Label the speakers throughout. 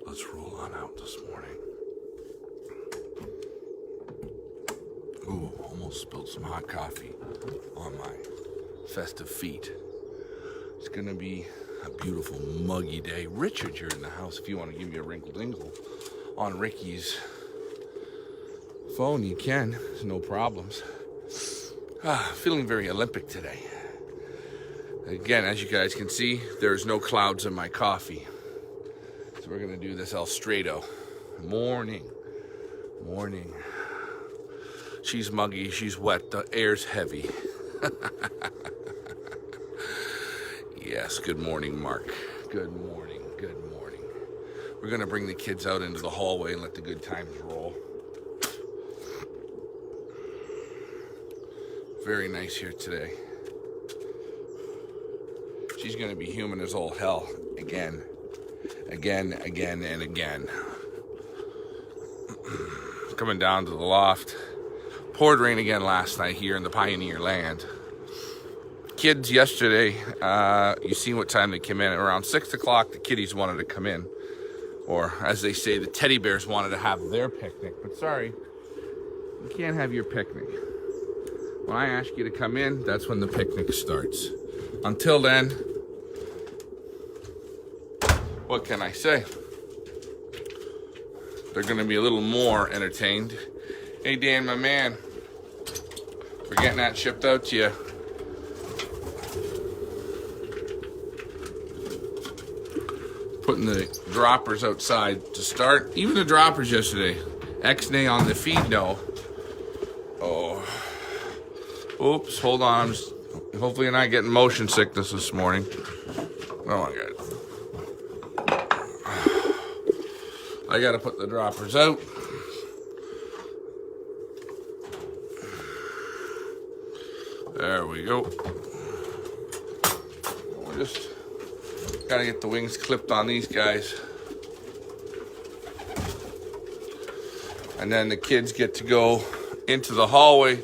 Speaker 1: Let's roll on out this morning. Ooh, almost spilled some hot coffee on my festive feet. It's gonna be a beautiful muggy day. Richard, you're in the house. If you want to give me a wrinkle dingle on Ricky's phone, you can. There's no problems. Feeling very Olympic today. Again, as you guys can see, there's no clouds in my coffee. So we're gonna do this El Strado. Morning. She's muggy, she's wet, the air's heavy. Yes, good morning, Mark. Good morning. We're gonna bring the kids out into the hallway and let the good times roll. Very nice here today. She's gonna be humid as all hell again. Coming down to the loft. Poured rain again last night here in the Pioneer Land. Kids yesterday, you see what time they came in. Around 6 o'clock, the kiddies wanted to come in. Or, as they say, the teddy bears wanted to have their picnic. But sorry, you can't have your picnic. When I ask you to come in, that's when the picnic starts. Until then, what can I say? They're going to be a little more entertained. Hey, Dan, my man. We're getting that shipped out to you. Putting the droppers outside to start. Even the droppers yesterday. X-nay on the feed, no. Oh. Oops, hold on. Hopefully you're not getting motion sickness this morning. Oh my God. I gotta put the droppers out. There we go. We just gotta get the wings clipped on these guys. And then the kids get to go into the hallway,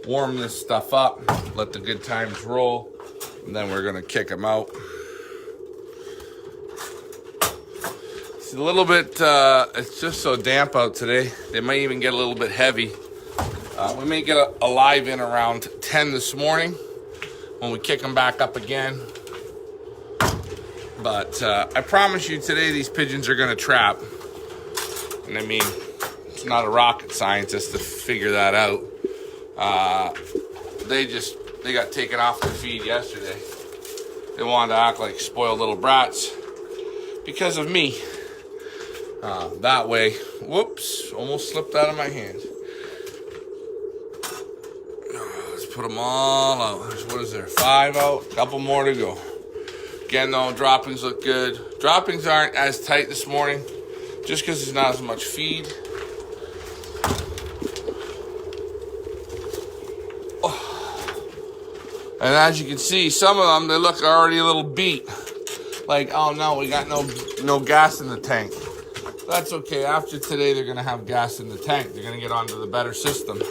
Speaker 1: warm this stuff up, let the good times roll, and then we're gonna kick them out. It's a little bit, it's just so damp out today. They might even get a little bit heavy. We may get a live in around 10 this morning when we kick them back up again. But I promise you today these pigeons are gonna trap. And I mean, it's not a rocket scientist to figure that out. They got taken off the feed yesterday. They wanted to act like spoiled little brats because of me. That way, whoops, almost slipped out of my hand. Let's put them all out. What is there, 5 out, couple more to go. Again though, droppings look good. Droppings aren't as tight this morning, just because there's not as much feed. And as you can see, some of them, they look already a little beat. Like, oh no, we got no gas in the tank. That's okay. After today, they're going to have gas in the tank. They're going to get onto the better system.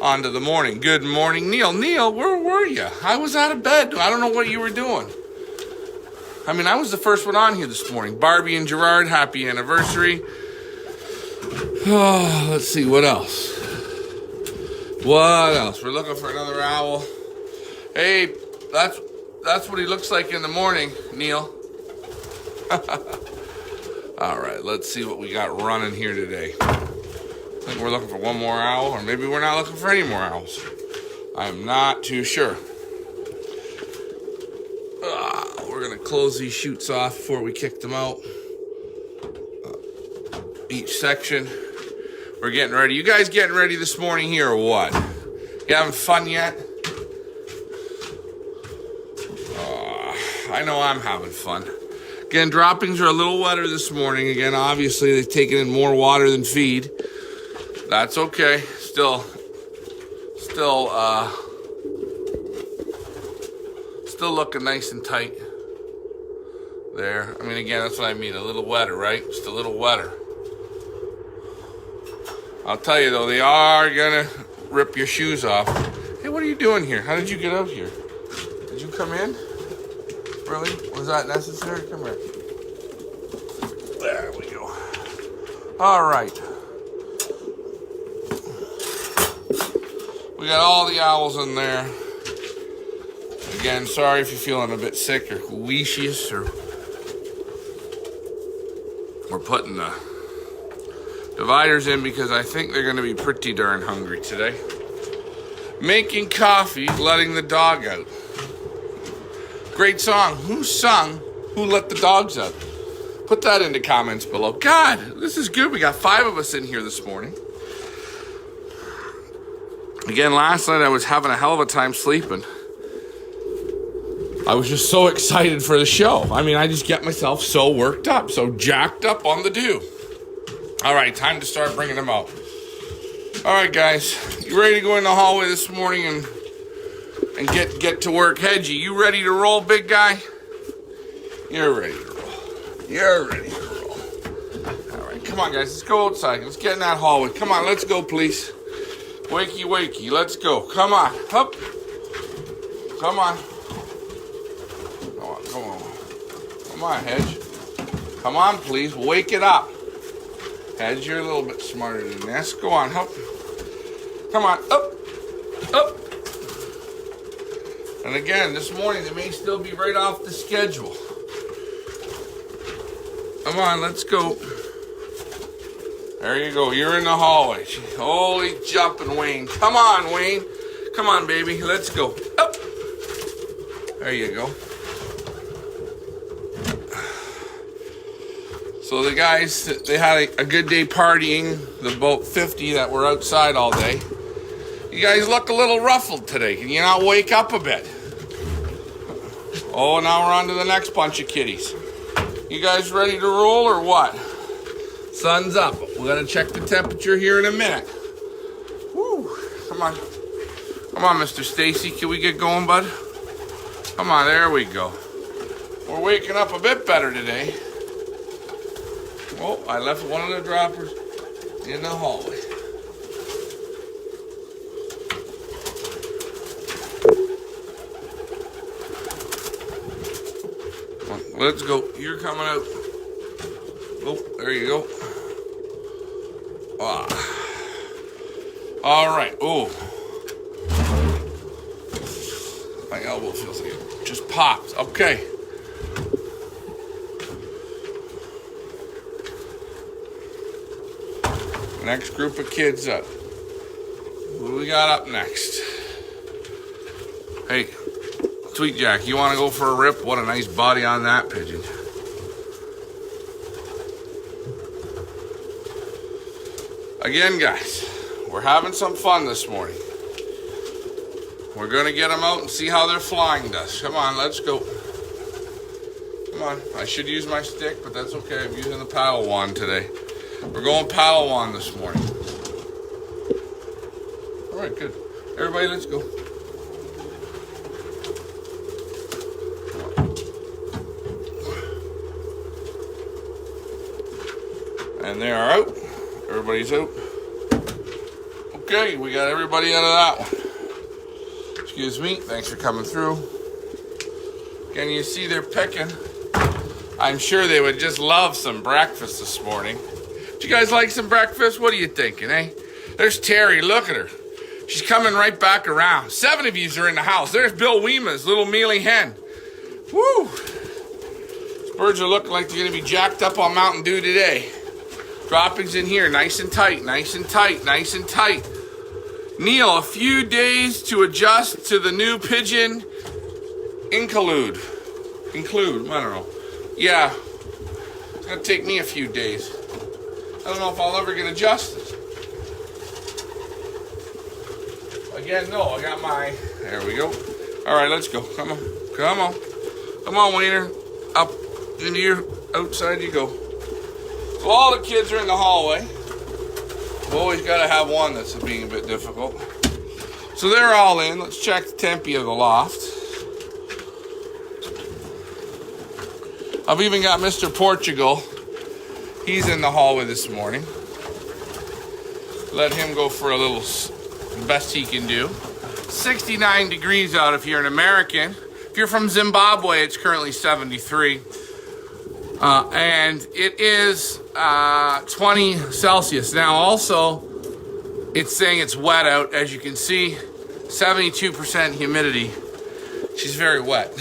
Speaker 1: Onto the morning. Good morning, Neil. Neil, where were you? I was out of bed. I don't know what you were doing. I mean, I was the first one on here this morning. Barbie and Gerard, happy anniversary. Oh, let's see, what else? We're looking for another owl. Hey, that's what he looks like in the morning, Neil. All right, let's see what we got running here today. I think we're looking for one more owl, or maybe we're not looking for any more owls. I'm not too sure. We're going to close these chutes off before we kick them out. Each section. We're getting ready. You guys getting ready this morning here or what? You having fun yet? I know I'm having fun. Again, droppings are a little wetter this morning. Again, obviously they've taken in more water than feed. That's okay. Still looking nice and tight. There. I mean, again, that's what I mean. A little wetter, right? Just a little wetter. I'll tell you though, they are gonna rip your shoes off. Hey, what are you doing here? How did you get out here? Did you come in? Really? Was that necessary? Come here. There we go. All right. We got all the owls in there. Again, sorry if you're feeling a bit sick or weeshious, or we're putting the dividers in because I think they're going to be pretty darn hungry today. Making coffee, letting the dog out. Great song. Who sung Who Let the Dogs Out? Put that in the comments below. God, this is good. We got 5 of us in here this morning. Again, last night I was having a hell of a time sleeping. I was just so excited for the show. I mean, I just get myself so worked up, so jacked up on the dew. All right, time to start bringing them out. All right, guys, you ready to go in the hallway this morning and get to work? Hedgie, you ready to roll, big guy? You're ready to roll. You're ready to roll. All right, come on, guys, let's go outside. Let's get in that hallway. Come on, let's go, please. Wakey, wakey, let's go. Come on, up. Come on. Come on. Come on, Hedge. Come on, please. Wake it up. Hedge, you're a little bit smarter than this. Go on, help. Come on, up. Up. And again, this morning, they may still be right off the schedule. Come on, let's go. There you go. You're in the hallway. Holy jumping, Wayne. Come on, Wayne. Come on, baby. Let's go. Up. There you go. So the guys, they had a good day partying, the about 50 that were outside all day. You guys look a little ruffled today. Can you not wake up a bit? Oh, now we're on to the next bunch of kitties. You guys ready to roll or what? Sun's up. We're going to check the temperature here in a minute. Woo. Come on. Come on, Mr. Stacy. Can we get going, bud? Come on, there we go. We're waking up a bit better today. Oh, I left one of the droppers in the hallway. Come on, let's go. You're coming out. Oh, there you go. Ah. All right. Oh. My elbow feels like it just popped. Okay. Next group of kids up. What do we got up next? Hey, Sweet Jack, you want to go for a rip? What a nice body on that pigeon. Again, guys, we're having some fun this morning. We're going to get them out and see how they're flying us. Come on, let's go. Come on. I should use my stick, but that's okay. I'm using the paddle wand today. We're going paddle wand this morning. All right, good. Everybody, let's go. And they are out. Everybody's out. Okay, we got everybody out of that one. Excuse me. Thanks for coming through. Can you see they're picking? I'm sure they would just love some breakfast this morning. Do you guys like some breakfast? What are you thinking, eh? There's Terry. Look at her. She's coming right back around. 7 of yous are in the house. There's Bill Weema's little mealy hen. Woo! These birds are looking like they're going to be jacked up on Mountain Dew today. Droppings in here, nice and tight, nice and tight, nice and tight. Neil, a few days to adjust to the new pigeon include, I don't know. Yeah, it's going to take me a few days. I don't know if I'll ever get adjusted. Again, no, I got my, there we go. All right, let's go. Come on, come on. Come on, Wiener. Up into your, outside you go. So all the kids are in the hallway. We've always got to have one that's being a bit difficult. So they're all in. Let's check the tempi of the loft. I've even got Mr. Portugal. He's in the hallway this morning. Let him go for a little best he can do. 69 degrees out if you're an American. If you're from Zimbabwe, it's currently 73. And it is 20 Celsius. Now also, it's saying it's wet out. As you can see, 72% humidity. She's very wet.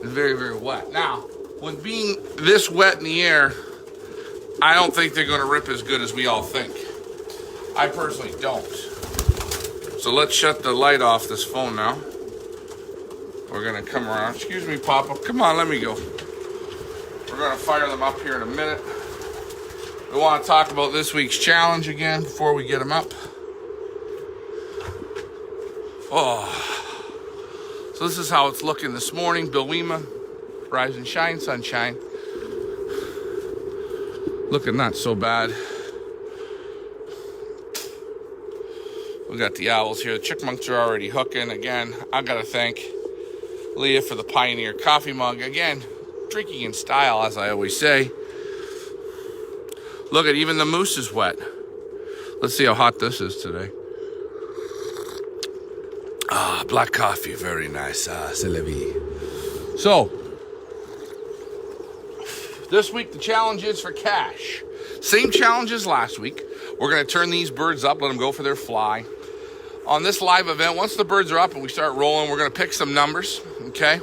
Speaker 1: Very, very wet. Now, when being this wet in the air, I don't think they're going to rip as good as we all think. I personally don't. So let's shut the light off this phone now. We're going to come around. Excuse me, Papa. Come on, let me go. We're going to fire them up here in a minute. We want to talk about this week's challenge again before we get them up. Oh, so this is how it's looking this morning. Bill Wema, rise and shine, sunshine. Looking not so bad. We got the owls here. The chickmunks are already hooking. Again, I got to thank Leah for the Pioneer coffee mug. Again, drinking in style, as I always say. Look at, even the moose is wet. Let's see how hot this is today. Black coffee, very nice. C'est la vie. So, this week the challenge is for cash. Same challenge as last week. We're going to turn these birds up, let them go for their fly. On this live event, once the birds are up and we start rolling, we're going to pick some numbers, okay?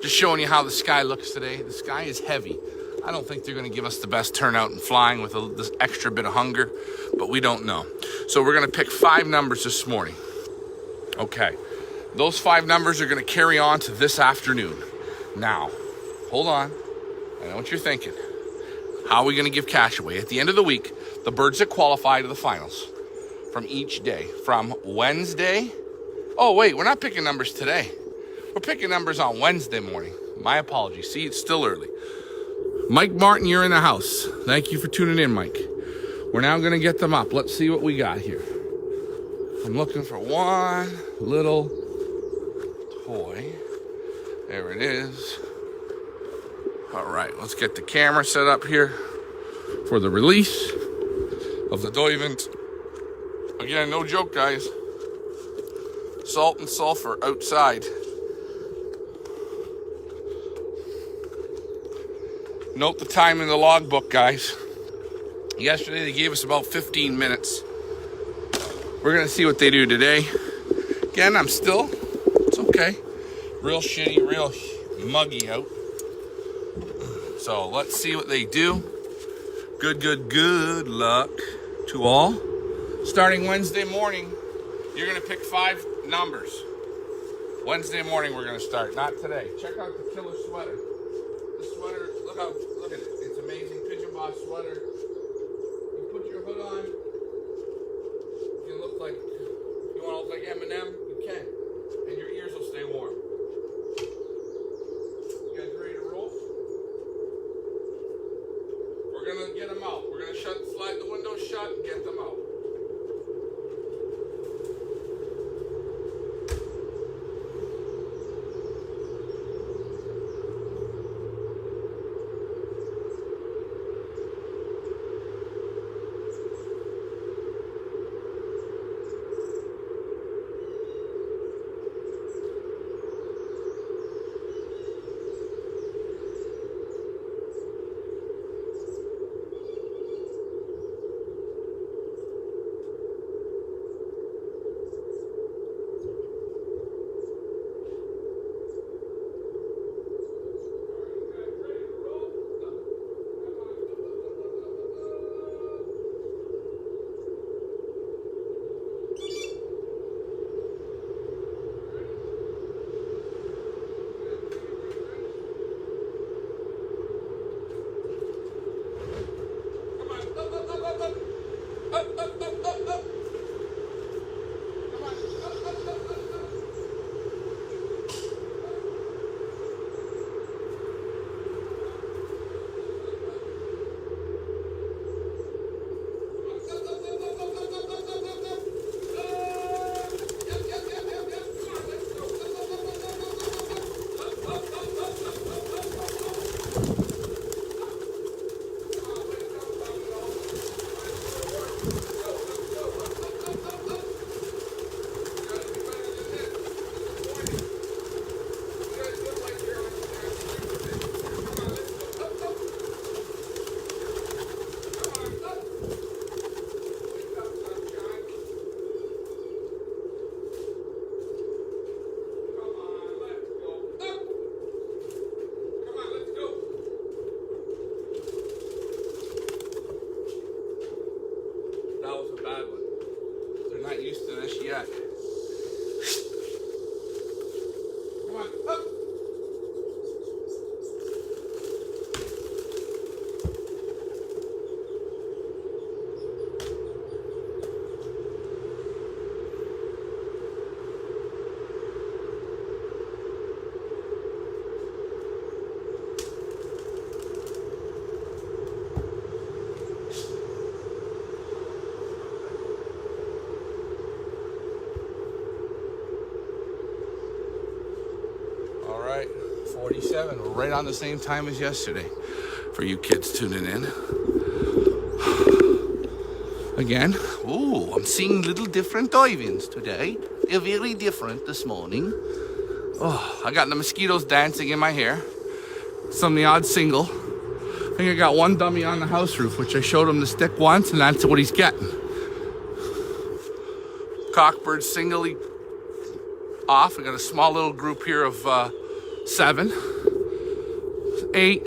Speaker 1: Just showing you how the sky looks today. The sky is heavy. I don't think they're going to give us the best turnout in flying with this extra bit of hunger, but we don't know. So we're going to pick 5 numbers this morning. Okay. Those 5 numbers are going to carry on to this afternoon. Now, hold on. I know what you're thinking. How are we going to give cash away? At the end of the week, the birds that qualify to the finals from each day, from Wednesday. Oh, wait, we're not picking numbers today. We're picking numbers on Wednesday morning. My apologies. See, it's still early. Mike Martin, you're in the house. Thank you for tuning in, Mike. We're now going to get them up. Let's see what we got here. I'm looking for one little toy. There it is. All right, let's get the camera set up here for the release of the Doivant. Again, no joke, guys. Salt and sulfur outside. Note the time in the logbook, guys. Yesterday, they gave us about 15 minutes. We're going to see what they do today. Again, it's okay. Real shitty, real muggy out. So let's see what they do. Good luck to all. Starting Wednesday morning, you're going to pick 5 numbers. Wednesday morning we're going to start, not today. Check out the killer sweater. This sweater, look at it. It's amazing. Pigeon Boss sweater. You put your hood on. You want to look like Eminem? You can. And your ears will stay warm. You guys ready to roll? We're going to get them out. We're going to slide the window shut and get them out. 47. We're right on the same time as yesterday for you kids tuning in. Again, I'm seeing little different divings today. They're very different this morning. I got the mosquitoes dancing in my hair. Some the odd single. I think I got one dummy on the house roof, which I showed him the stick once, and that's what he's getting. Cockbird singly off. We got a small little group here of 7, 8.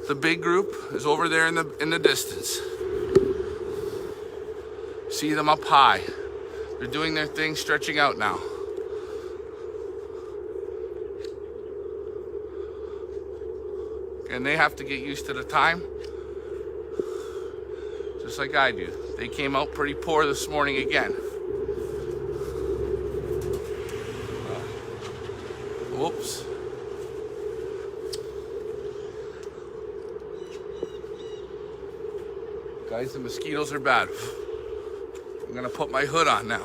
Speaker 1: The big group is over there in the distance. See them up high. They're doing their thing, stretching out now. And they have to get used to the time, just like I do. They came out pretty poor this morning again. Whoops. Guys, the mosquitoes are bad. I'm gonna put my hood on now.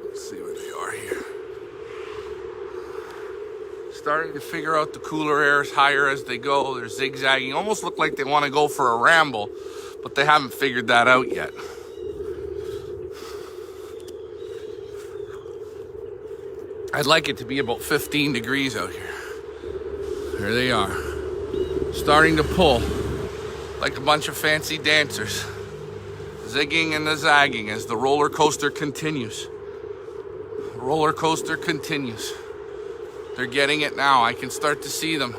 Speaker 1: Let's see where they are here. Starting to figure out the cooler airs higher as they go. They're zigzagging. Almost look like they want to go for a ramble, but they haven't figured that out yet. I'd like it to be about 15 degrees out here. There they are. Starting to pull like a bunch of fancy dancers. Zigging and the zagging as the roller coaster continues. Roller coaster continues. They're getting it now. I can start to see them.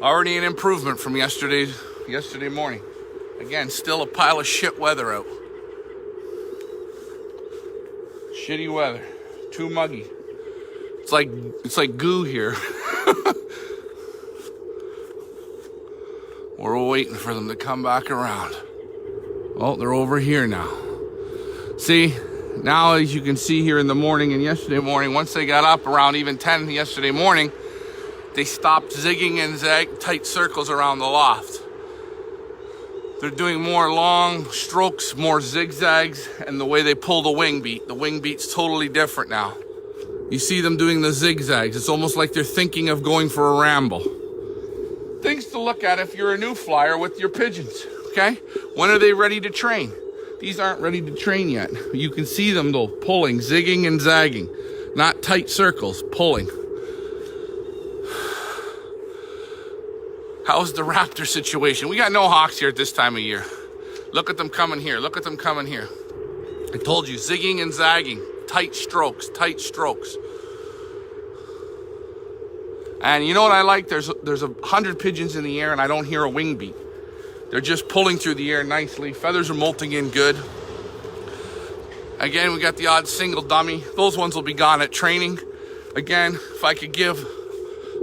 Speaker 1: Already an improvement from yesterday morning. Again, still a pile of shit weather out. Shitty weather. Too muggy. It's like goo here. We're waiting for them to come back around. Oh, they're over here now. See, now as you can see here in the morning and yesterday morning, once they got up around even 10 yesterday morning, they stopped zigging and tight circles around the loft. They're doing more long strokes, more zigzags, and the way they pull the wing beat's totally different now. You see them doing the zigzags. It's almost like they're thinking of going for a ramble. Things to look at if you're a new flyer with your pigeons, okay? When are they ready to train? These aren't ready to train yet. You can see them though, pulling, zigging and zagging. Not tight circles, pulling. How's the raptor situation? We got no hawks here at this time of year. Look at them coming here. Look at them coming here. I told you, zigging and zagging. Tight strokes, tight strokes. And you know what I like? There's 100 pigeons in the air and I don't hear a wing beat. They're just pulling through the air nicely. Feathers are molting in good. Again, we got the odd single dummy. Those ones will be gone at training. Again, if I could give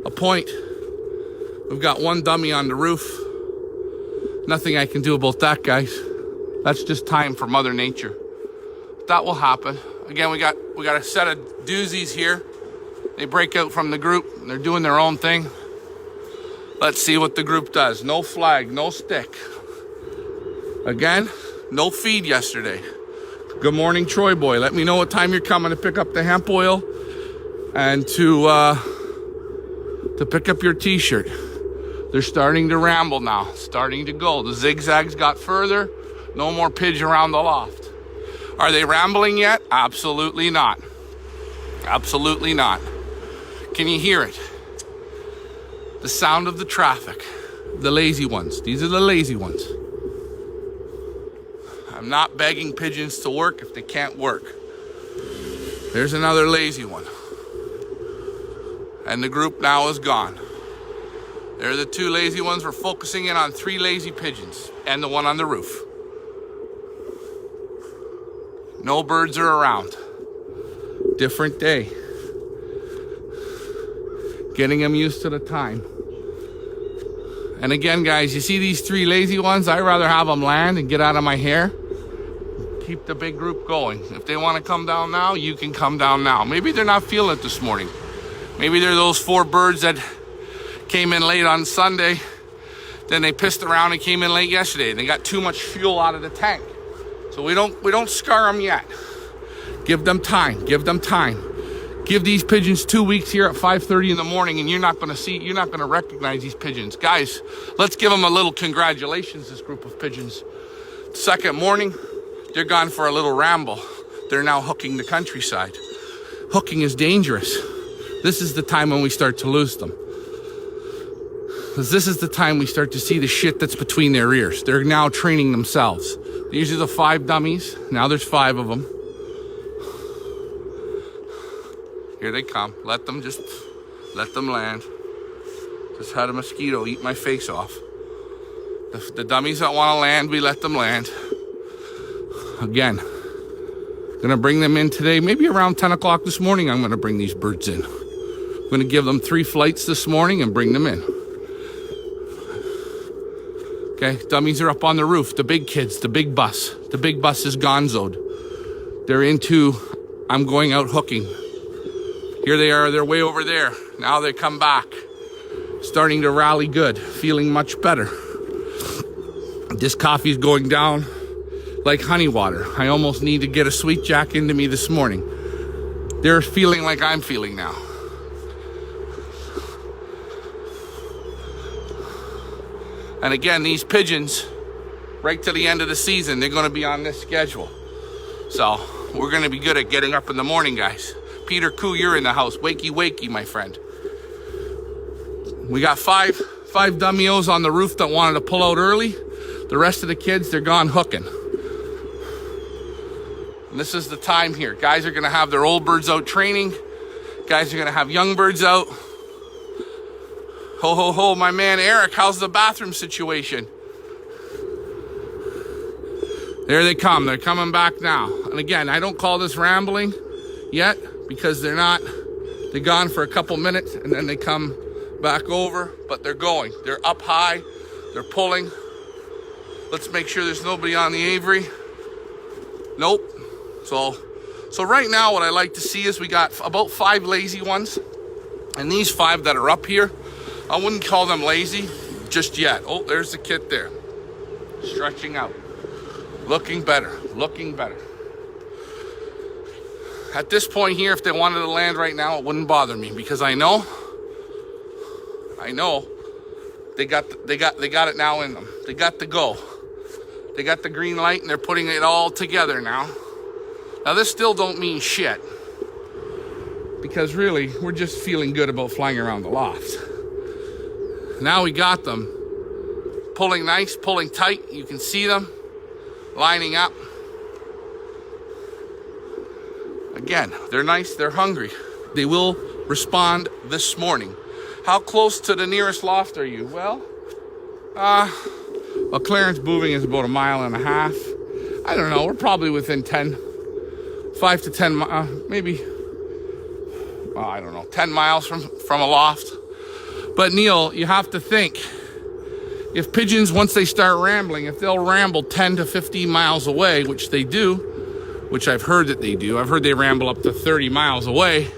Speaker 1: a point, we've got one dummy on the roof. Nothing I can do about that, guys. That's just time for Mother Nature. That will happen. Again, we got a set of doozies here. They break out from the group and they're doing their own thing. Let's see what the group does. No flag, no stick. Again, no feed yesterday. Good morning, Troy boy. Let me know what time you're coming to pick up the hemp oil and to pick up your t-shirt. They're starting to ramble now, starting to go. The zigzags got further. No more pigeon around the loft. Are they rambling yet? Absolutely not. Absolutely not. Can you hear it? The sound of the traffic. The lazy ones. These are the lazy ones. I'm not begging pigeons to work if they can't work. There's another lazy one. And the group now is gone. They're the two lazy ones. We're focusing in on 3 lazy pigeons and the one on the roof. No birds are around. Different day. Getting them used to the time. And again, guys, you see these 3 lazy ones? I'd rather have them land and get out of my hair. Keep the big group going. If they want to come down now, you can come down now. Maybe they're not feeling it this morning. Maybe they're those 4 birds that came in late on Sunday. Then they pissed around and came in late yesterday. They got too much fuel out of the tank. So we don't scar them yet. Give them time. Give them time. Give these pigeons 2 weeks here at 5:30 in the morning, and you're not going to recognize these pigeons. Guys, let's give them a little congratulations, this group of pigeons. Second morning, they're gone for a little ramble. They're now hooking the countryside. Hooking is dangerous. This is the time when we start to lose them. Because this is the time we start to see the shit that's between their ears. They're now training themselves. These are the 5 dummies. Now there's 5 of them. Here they come. Let them land. Just had a mosquito eat my face off. The dummies that want to land, we let them land. Again, gonna bring them in today. Maybe around 10 o'clock this morning, I'm gonna bring these birds in. I'm gonna give them 3 flights this morning and bring them in. Okay, dummies are up on the roof. The big kids, the big bus. The big bus is gonzoed. They're into, I'm going out hooking. Here they are, they're way over there. Now they come back. Starting to rally good, feeling much better. This coffee's going down like honey water. I almost need to get a sweet jack into me this morning. They're feeling like I'm feeling now. And again, these pigeons, right to the end of the season, they're going to be on this schedule. So we're going to be good at getting up in the morning, guys. Peter Koo, you're in the house. Wakey, wakey, my friend. We got five dummios on the roof that wanted to pull out early. The rest of the kids, they're gone hooking. And this is the time here. Guys are going to have their old birds out training. Guys are going to have young birds out. Ho, ho, ho, my man Eric, how's the bathroom situation? There they come. They're coming back now. And again, I don't call this rambling yet because they're gone for a couple minutes and then they come back over, but they're going. They're up high. They're pulling. Let's make sure there's nobody on the aviary. Nope. So right now what I like to see is we got about 5 lazy ones. And these 5 that are up here, I wouldn't call them lazy just yet. Oh, there's the kit there. Stretching out. Looking better. Looking better. At this point here, if they wanted to land right now, it wouldn't bother me because I know they got it now in them. They got the go. They got the green light and they're putting it all together now. Now this still don't mean shit because really we're just feeling good about flying around the loft. Now we got them pulling nice, pulling tight. You can see them lining up. Again, they're nice, they're hungry. They will respond this morning. How close to the nearest loft are you? Well, Clarence Booving is about 1.5 miles. I don't know, we're probably within 5 to 10, maybe, I don't know, 10 miles from a loft. But Neil, you have to think, if pigeons, once they start rambling, if they'll ramble 10 to 15 miles away, which they do, which I've heard that they do, I've heard they ramble up to 30 miles away.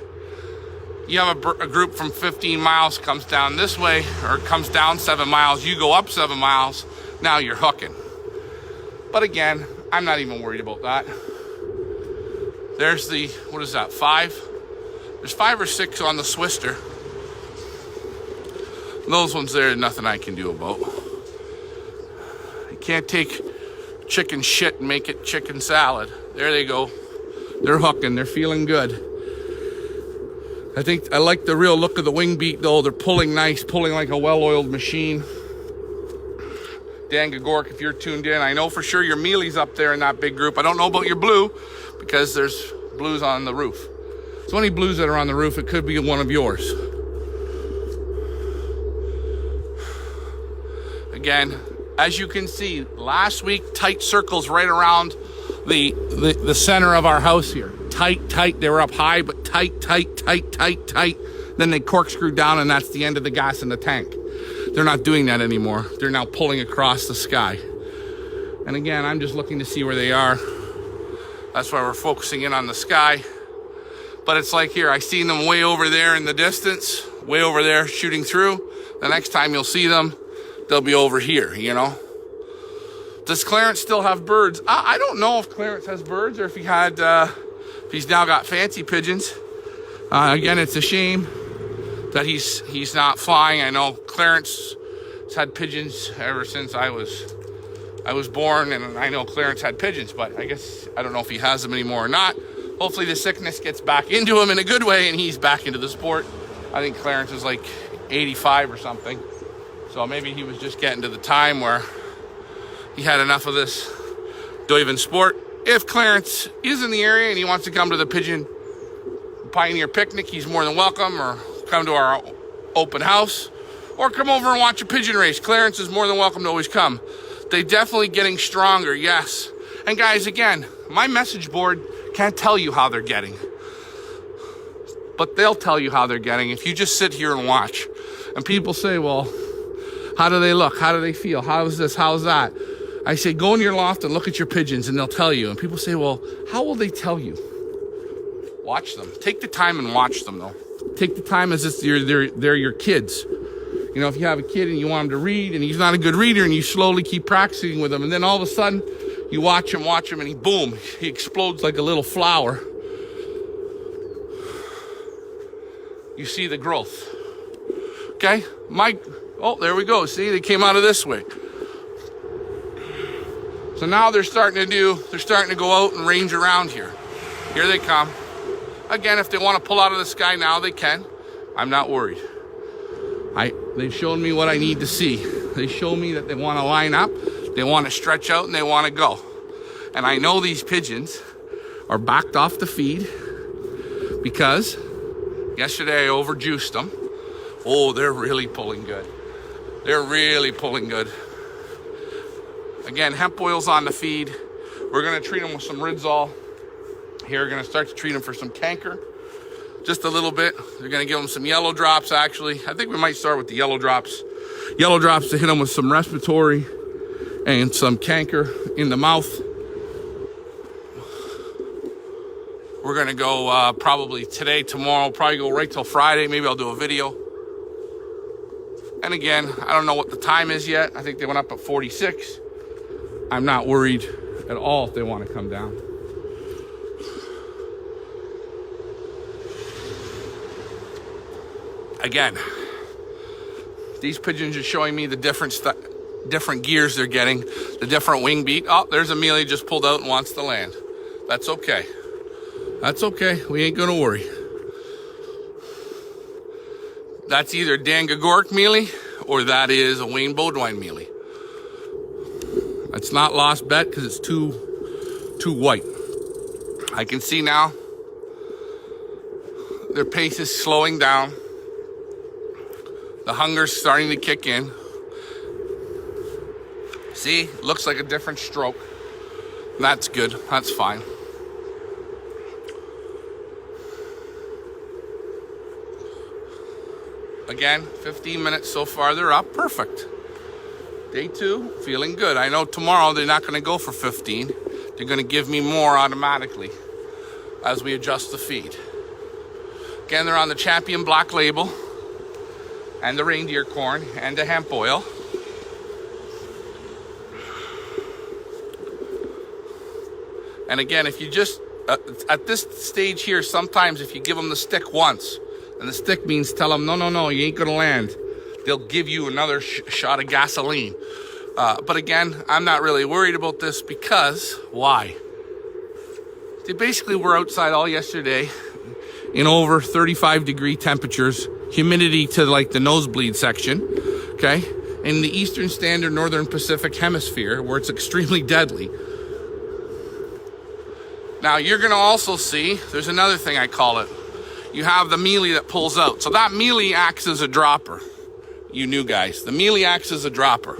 Speaker 1: You have a group from 15 miles comes down this way, or comes down 7 miles, you go up 7 miles, now you're hooking. But again, I'm not even worried about that. There's the, what is that, 5? There's 5 or 6 on the Swister. Those ones there, nothing I can do about. You can't take chicken shit and make it chicken salad. There they go. They're hooking, they're feeling good. I like the real look of the wing beat though. They're pulling nice, pulling like a well-oiled machine. Dan Gagork, if you're tuned in, I know for sure your mealy's up there in that big group. I don't know about your blue because there's blues on the roof. So any blues that are on the roof, it could be one of yours. Again, as you can see, last week, tight circles right around the center of our house here. Tight. They were up high, but tight. Then they corkscrew down, and that's the end of the gas in the tank. They're not doing that anymore. They're now pulling across the sky. And again, I'm just looking to see where they are. That's why we're focusing in on the sky. But it's like here, I seen them way over there in the distance, way over there shooting through. The next time you'll see them, they'll be over here, you know. Does Clarence still have birds? I don't know if Clarence has birds or if he had, if he's now got fancy pigeons. Again, it's a shame that he's not flying. I know Clarence has had pigeons ever since I was born, and I know Clarence had pigeons, but I guess I don't know if he has them anymore or not. Hopefully the sickness gets back into him in a good way and he's back into the sport. I think Clarence is like 85 or something. So maybe he was just getting to the time where he had enough of this diving sport. If Clarence is in the area and he wants to come to the Pigeon Pioneer Picnic, he's more than welcome, or come to our open house, or come over and watch a pigeon race. Clarence is more than welcome to always come. They're definitely getting stronger, yes. And guys, again, my message board can't tell you how they're getting, but they'll tell you how they're getting if you just sit here and watch. And people say, well, how do they look? How do they feel? How's this? How's that? I say, go in your loft and look at your pigeons and they'll tell you. And people say, well, how will they tell you? Watch them. Take the time and watch them, though. Take the time as if they're your kids. You know, if you have a kid and you want him to read and he's not a good reader, and you slowly keep practicing with him, and then all of a sudden you watch him, and boom, he explodes like a little flower. You see the growth. Okay? Oh, there we go. See, they came out of this way. So now they're starting to go out and range around here. Here they come. Again, if they want to pull out of the sky now, they can. I'm not worried. They've shown me what I need to see. They show me that they want to line up, they want to stretch out, and they want to go. And I know these pigeons are backed off the feed because yesterday I overjuiced them. Oh, they're really pulling good. They're really pulling good. Again, hemp oil's on the feed. We're going to treat them with some Ridzol. Here, we're going to start to treat them for some canker. Just a little bit. They're going to give them some yellow drops, actually. I think we might start with the yellow drops. Yellow drops to hit them with some respiratory and some canker in the mouth. We're going to go probably today, tomorrow, probably go right till Friday. Maybe I'll do a video. And again, I don't know what the time is yet. I think they went up at 46. I'm not worried at all if they want to come down. Again, these pigeons are showing me the different gears they're getting, the different wing beat. Oh, there's Amelia just pulled out and wants to land. That's okay. That's okay. We ain't going to worry. That's either Dan Gagoric mealy or that is a Wayne Beaudoin mealy. It's not lost bet because it's too white. I can see now their pace is slowing down. The hunger's starting to kick in. See, looks like a different stroke. That's good. That's fine. Again, 15 minutes so far, they're up. Perfect. Day 2, feeling good. I know tomorrow they're not going to go for 15. They're going to give me more automatically as we adjust the feed. Again, they're on the Champion Black Label and the reindeer corn and the hemp oil. And again, if you just, at this stage here, sometimes if you give them the stick once, and the stick means tell them, no, you ain't gonna land, they'll give you another shot of gasoline. But again, I'm not really worried about this because, why? They basically were outside all yesterday in over 35 degree temperatures, humidity to like the nosebleed section, okay? In the Eastern Standard Northern Pacific Hemisphere, where it's extremely deadly. Now, you're gonna also see, there's another thing I call it. You have the mealy that pulls out. So that mealy acts as a dropper. You new guys, the mealy acts as a dropper.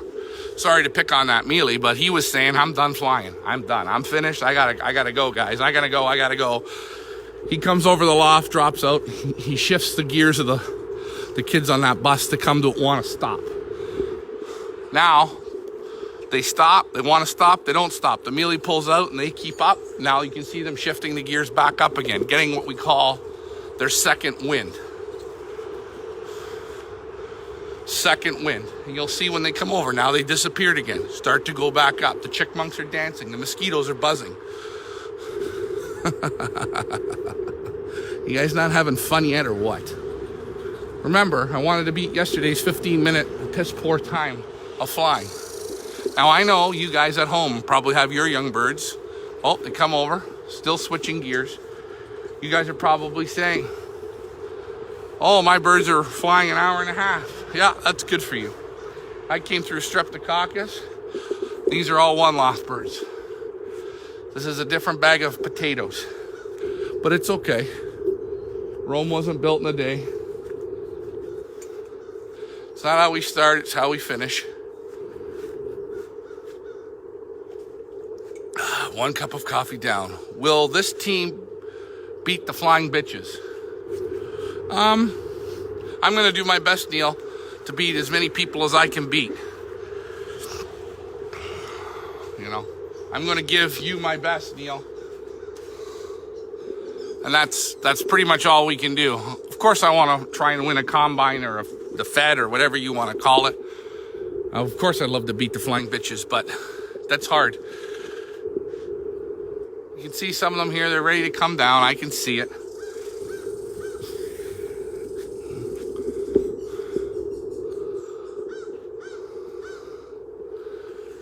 Speaker 1: Sorry to pick on that mealy, but he was saying, I'm done flying. I'm done. I'm finished. I gotta go, guys. I gotta go. He comes over the loft, drops out. He shifts the gears of the kids on that bus to come to want to stop. Now, they stop. They want to stop. They don't stop. The mealy pulls out and they keep up. Now you can see them shifting the gears back up again, getting what we call their second wind. second wind. And you'll see when they come over, now they disappeared again. Start to go back up. The chickmunks are dancing. The mosquitoes are buzzing. You guys not having fun yet or what? Remember, I wanted to beat yesterday's 15-minute piss poor time of flying. Now I know you guys at home probably have your young birds. Oh, they come over, still switching gears. You guys are probably saying, oh, my birds are flying an hour and a half. Yeah, that's good for you. I came through Streptococcus. These are all one loft birds. This is a different bag of potatoes. But it's okay. Rome wasn't built in a day. It's not how we start, it's how we finish. One cup of coffee down. Will this team beat the flying bitches? I'm going to do my best, Neil, to beat as many people as I can beat. You know, I'm going to give you my best, Neil. And that's pretty much all we can do. Of course, I want to try and win a combine or the Fed or whatever you want to call it. Of course, I'd love to beat the flying bitches, but that's hard. You can see some of them here. They're ready to come down. I can see it.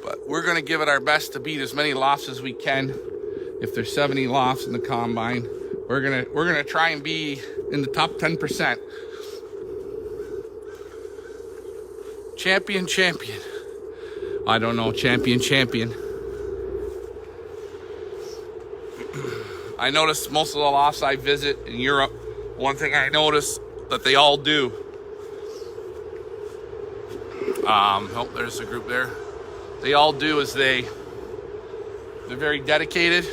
Speaker 1: But we're going to give it our best to beat as many lofts as we can. If there's 70 lofts in the combine, we're gonna try and be in the top 10%. Champion. I don't know, champion. I noticed most of the lofts I visit in Europe, one thing I notice that they all do. Oh, there's a group there. They all do is they're very dedicated.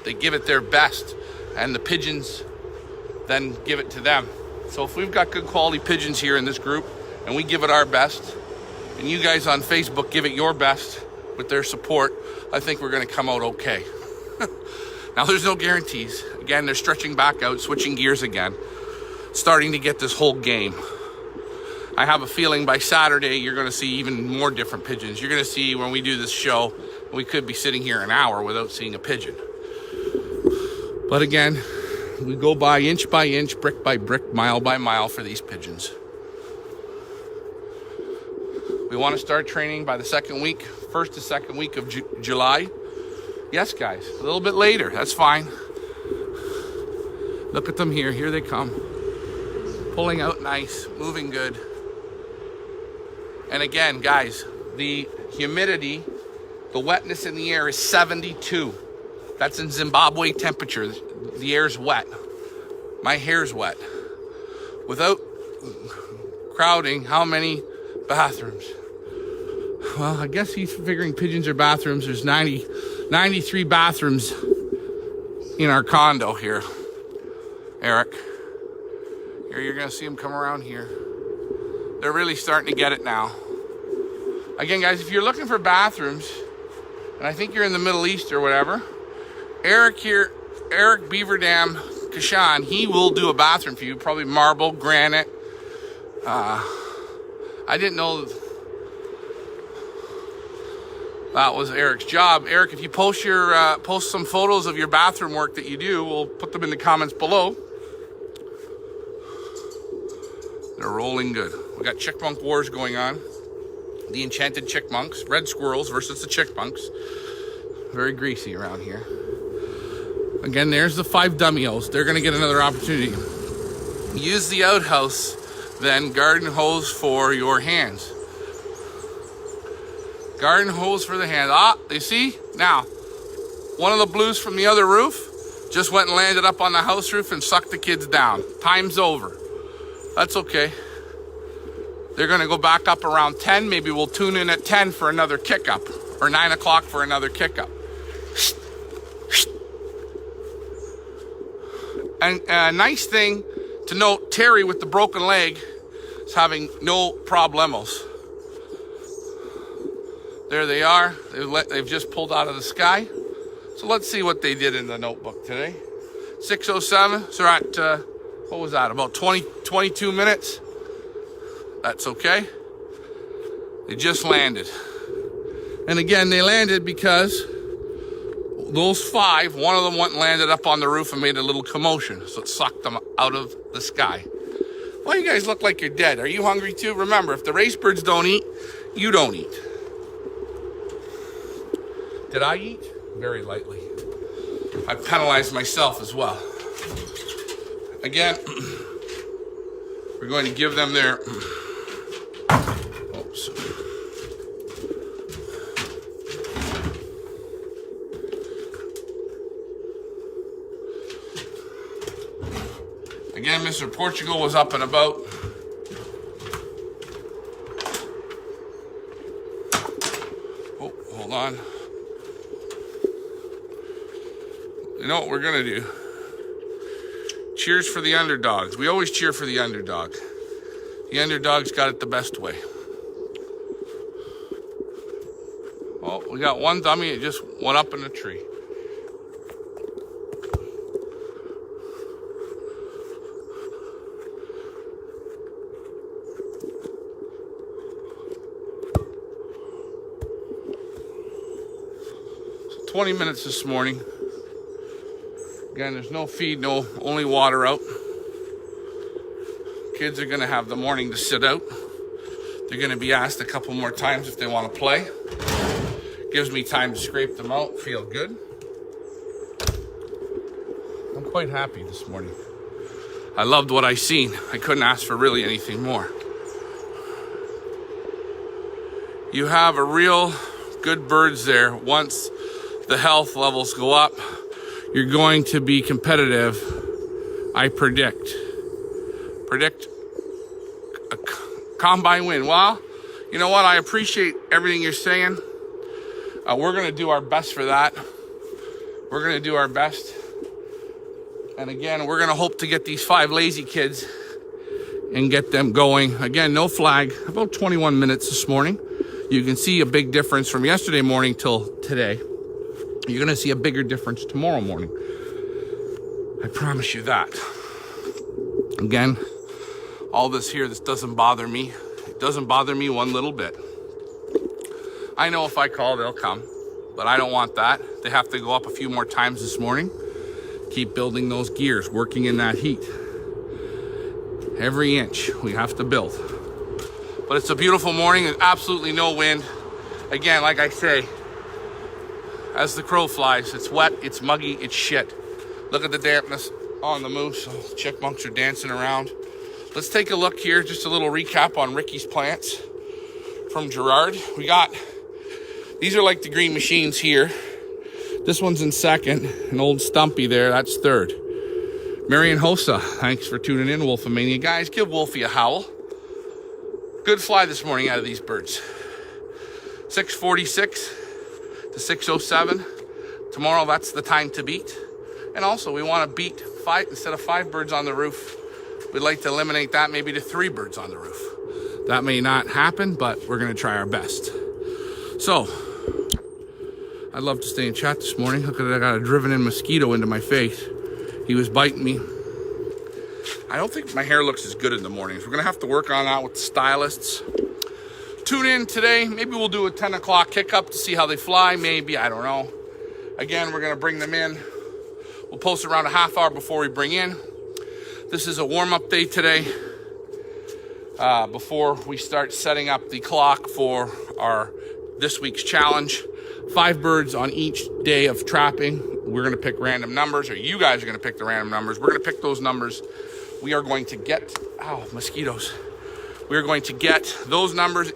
Speaker 1: They give it their best, and the pigeons then give it to them. So if we've got good quality pigeons here in this group, and we give it our best, and you guys on Facebook give it your best with their support, I think we're going to come out okay. Now, there's no guarantees. Again, they're stretching back out, switching gears again, starting to get this whole game. I have a feeling by Saturday, you're going to see even more different pigeons. You're going to see when we do this show, we could be sitting here an hour without seeing a pigeon. But again, we go by inch, brick by brick, mile by mile for these pigeons. We want to start training by the first to second week of July. Yes, guys, a little bit later, that's fine. Look at them here. Here they come. Pulling out nice, moving good. And again, guys, the humidity, the wetness in the air is 72. That's in Zimbabwe temperature. The air's wet. My hair's wet. Without crowding, how many bathrooms? Well, I guess he's figuring pigeons are bathrooms. There's 93 bathrooms in our condo here. Eric. Here, you're going to see them come around here. They're really starting to get it now. Again, guys, if you're looking for bathrooms, and I think you're in the Middle East or whatever, Eric Beaver Dam Kashan, he will do a bathroom for you. Probably marble, granite. I didn't know that was Eric's job. Eric, if you post some photos of your bathroom work that you do, we'll put them in the comments below. They're rolling good. We got chickmunk wars going on. The enchanted chickmunks, red squirrels versus the chickmunks. Very greasy around here. Again, there's the 5 dummy-os. They're going to get another opportunity. Use the outhouse, then garden hose for your hands. Garden hose for the hands. You see? Now, one of the blues from the other roof just went and landed up on the house roof and sucked the kids down. Time's over. That's okay. They're going to go back up around 10. Maybe we'll tune in at 10 for another kick up, or 9 o'clock for another kick up. And a nice thing to note, Terry with the broken leg is having no problemos. There they are. They've just pulled out of the sky. So let's see what they did in the notebook today. 6:07. So we're at, what was that? About 22 minutes. That's okay. They just landed. And again, they landed because those 5, one of them went and landed up on the roof and made a little commotion. So it sucked them out of the sky. Well, you guys look like you're dead. Are you hungry too? Remember, if the race birds don't eat, you don't eat. Did I eat? Very lightly. I penalized myself as well. Again, we're going to give them their... Oops. Again, Mr. Portugal was up and about. Oh, hold on. You know what we're gonna do? Cheers for the underdogs. We always cheer for the underdog. The underdogs got it the best way. Oh, we got one dummy. It just went up in the tree. So 20 minutes this morning. Again, there's no feed, only water out. Kids are gonna have the morning to sit out. They're gonna be asked a couple more times if they wanna play. Gives me time to scrape them out, feel good. I'm quite happy this morning. I loved what I seen. I couldn't ask for really anything more. You have a real good birds there. Once the health levels go up, you're going to be competitive, I predict. Predict a combine win. Well, you know what? I appreciate everything you're saying. We're going to do our best for that. We're going to do our best. And again, we're going to hope to get these 5 lazy kids and get them going. Again, no flag. About 21 minutes this morning. You can see a big difference from yesterday morning till today. You're going to see a bigger difference tomorrow morning. I promise you that. Again, all this here, this doesn't bother me. It doesn't bother me one little bit. I know if I call, they'll come, but I don't want that. They have to go up a few more times this morning. Keep building those gears, working in that heat. Every inch we have to build. But it's a beautiful morning. There's absolutely no wind. Again, like I say, as the crow flies, it's wet, it's muggy, it's shit. Look at the dampness on the moose. Oh, chipmunks are dancing around. Let's take a look here, just a little recap on Ricky's plants from Gerard. We got, these are like the green machines here. This one's in second, an old Stumpy there, that's third. Marion Hosa, thanks for tuning in, Wolfomania. Guys, give Wolfie a howl. Good fly this morning out of these birds. 646 to 607. Tomorrow, that's the time to beat. And also, we want to beat 5, instead of 5 birds on the roof, we'd like to eliminate that maybe to 3 birds on the roof. That may not happen, but we're going to try our best. So, I'd love to stay in chat this morning. Look at it, I got a driven-in mosquito into my face. He was biting me. I don't think my hair looks as good in the mornings. We're going to have to work on that with the stylists. Tune in today. Maybe we'll do a 10 o'clock kick-up to see how they fly. Maybe, I don't know. Again, we're going to bring them in. We'll post around a half hour before we bring in. This is a warm-up day today. Before we start setting up the clock for our this week's challenge. 5 birds on each day of trapping. We're going to pick random numbers, or you guys are going to pick the random numbers. We're going to pick those numbers. We are going to get, mosquitoes. We're going to get those numbers,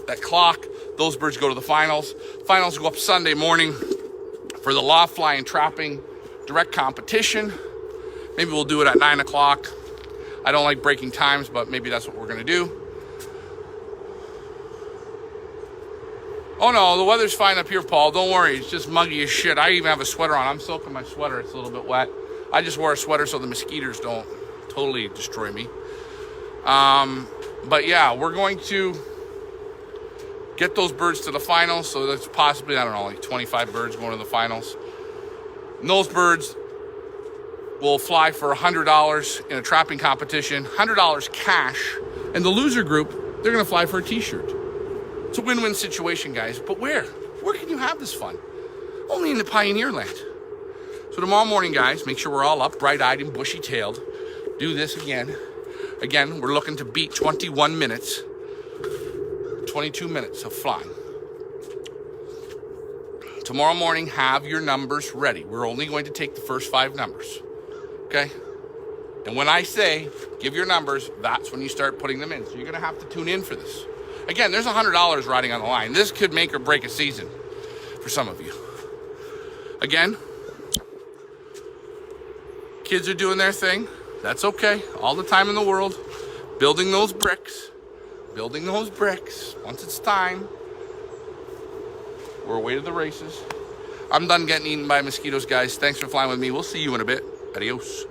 Speaker 1: that clock. Those birds go to the finals. Finals go up Sunday morning for the Loft fly and trapping direct competition. Maybe we'll do it at 9 o'clock. I don't like breaking times, but maybe that's what we're going to do. Oh no, the weather's fine up here, Paul. Don't worry, it's just muggy as shit. I even have a sweater on. I'm soaking my sweater. It's a little bit wet. I just wore a sweater so the mosquitoes don't totally destroy me. But yeah, we're going to get those birds to the finals. So that's possibly, I don't know, like 25 birds going to the finals. And those birds will fly for $100 in a trapping competition, $100 cash. And the loser group, they're going to fly for a t-shirt. It's a win-win situation, guys. But where? Where can you have this fun? Only in the Pioneer Land. So tomorrow morning, guys, make sure we're all up, bright-eyed and bushy-tailed. Do this again. Again, we're looking to beat 21 minutes, 22 minutes of flying. Tomorrow morning, have your numbers ready. We're only going to take the first 5 numbers, okay? And when I say give your numbers, that's when you start putting them in. So you're going to have to tune in for this. Again, there's $100 riding on the line. This could make or break a season for some of you. Again, kids are doing their thing. That's okay. All the time in the world. Building those bricks. Building those bricks. Once it's time, we're away to the races. I'm done getting eaten by mosquitoes, guys. Thanks for flying with me. We'll see you in a bit. Adios.